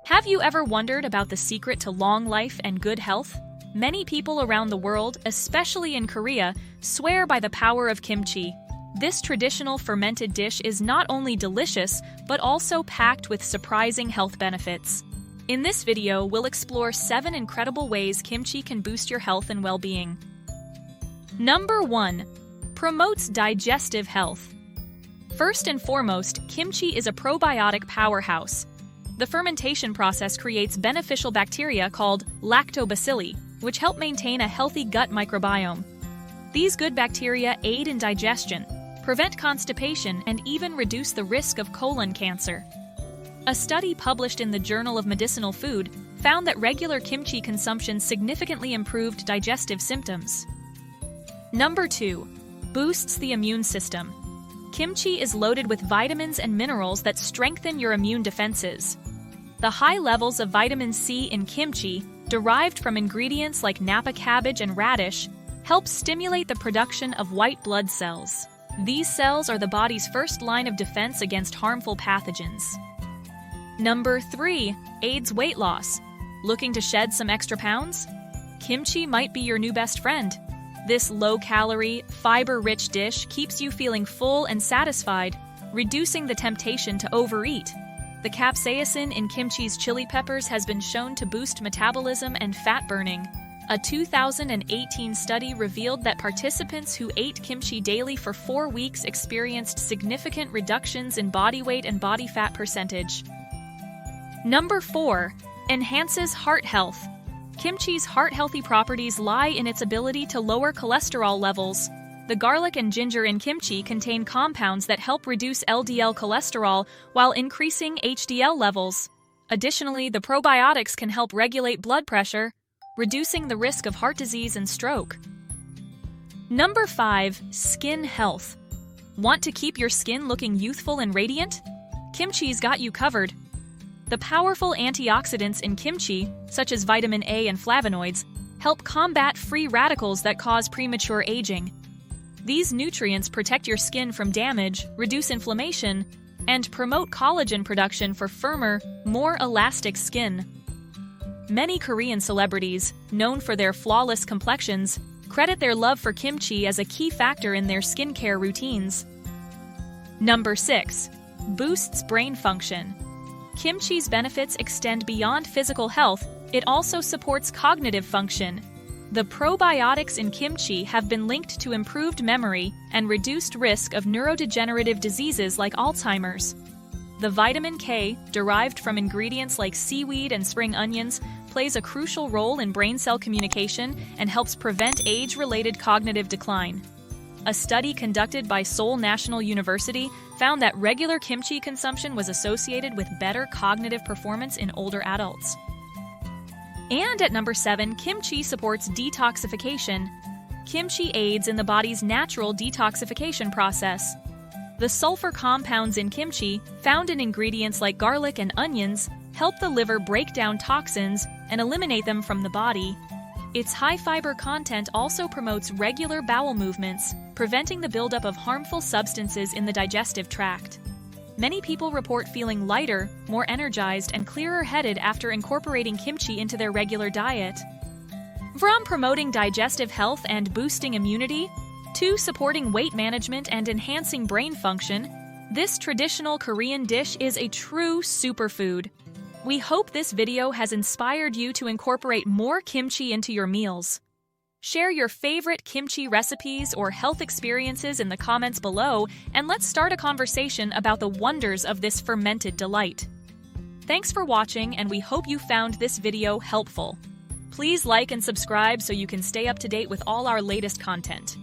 Have you ever wondered about the secret to long life and good health? Many people around the world, especially in Korea, swear by the power of kimchi. This traditional fermented dish is not only delicious, but also packed with surprising health benefits. In this video, we'll explore 7 incredible ways kimchi can boost your health and well-being. Number 1. Promotes digestive health. First and foremost, kimchi is a probiotic powerhouse. The fermentation process creates beneficial bacteria called lactobacilli, which help maintain a healthy gut microbiome. These good bacteria aid in digestion, prevent constipation, and even reduce the risk of colon cancer. A study published in the Journal of Medicinal Food found that regular kimchi consumption significantly improved digestive symptoms. Number 2. Boosts the immune system. Kimchi is loaded with vitamins and minerals that strengthen your immune defenses. The high levels of vitamin C in kimchi, derived from ingredients like Napa cabbage and radish, help stimulate the production of white blood cells. These cells are the body's first line of defense against harmful pathogens. Number 3. Aids weight loss. Looking to shed some extra pounds? Kimchi might be your new best friend. This low-calorie, fiber-rich dish keeps you feeling full and satisfied, reducing the temptation to overeat. The capsaicin in kimchi's chili peppers has been shown to boost metabolism and fat burning. A 2018 study revealed that participants who ate kimchi daily for 4 weeks experienced significant reductions in body weight and body fat percentage. Number 4. Enhances heart health. Kimchi's heart-healthy properties lie in its ability to lower cholesterol levels. The garlic and ginger in kimchi contain compounds that help reduce LDL cholesterol while increasing HDL levels. Additionally, the probiotics can help regulate blood pressure, reducing the risk of heart disease and stroke. Number 5. Skin health. Want to keep your skin looking youthful and radiant? Kimchi's got you covered. The powerful antioxidants in kimchi, such as vitamin A and flavonoids, help combat free radicals that cause premature aging. These nutrients protect your skin from damage, reduce inflammation, and promote collagen production for firmer, more elastic skin. Many Korean celebrities, known for their flawless complexions, credit their love for kimchi as a key factor in their skincare routines. Number 6. Boosts brain function. Kimchi's benefits extend beyond physical health. It also supports cognitive function. The probiotics in kimchi have been linked to improved memory and reduced risk of neurodegenerative diseases like Alzheimer's. The vitamin K, derived from ingredients like seaweed and spring onions, plays a crucial role in brain cell communication and helps prevent age-related cognitive decline. A study conducted by Seoul National University found that regular kimchi consumption was associated with better cognitive performance in older adults. And at number 7, kimchi supports detoxification. Kimchi aids in the body's natural detoxification process. The sulfur compounds in kimchi, found in ingredients like garlic and onions, help the liver break down toxins and eliminate them from the body. Its high fiber content also promotes regular bowel movements, preventing the buildup of harmful substances in the digestive tract. Many people report feeling lighter, more energized, and clearer-headed after incorporating kimchi into their regular diet. From promoting digestive health and boosting immunity, to supporting weight management and enhancing brain function, this traditional Korean dish is a true superfood. We hope this video has inspired you to incorporate more kimchi into your meals. Share your favorite kimchi recipes or health experiences in the comments below, and let's start a conversation about the wonders of this fermented delight. Thanks for watching, and we hope you found this video helpful. Please like and subscribe so you can stay up to date with all our latest content.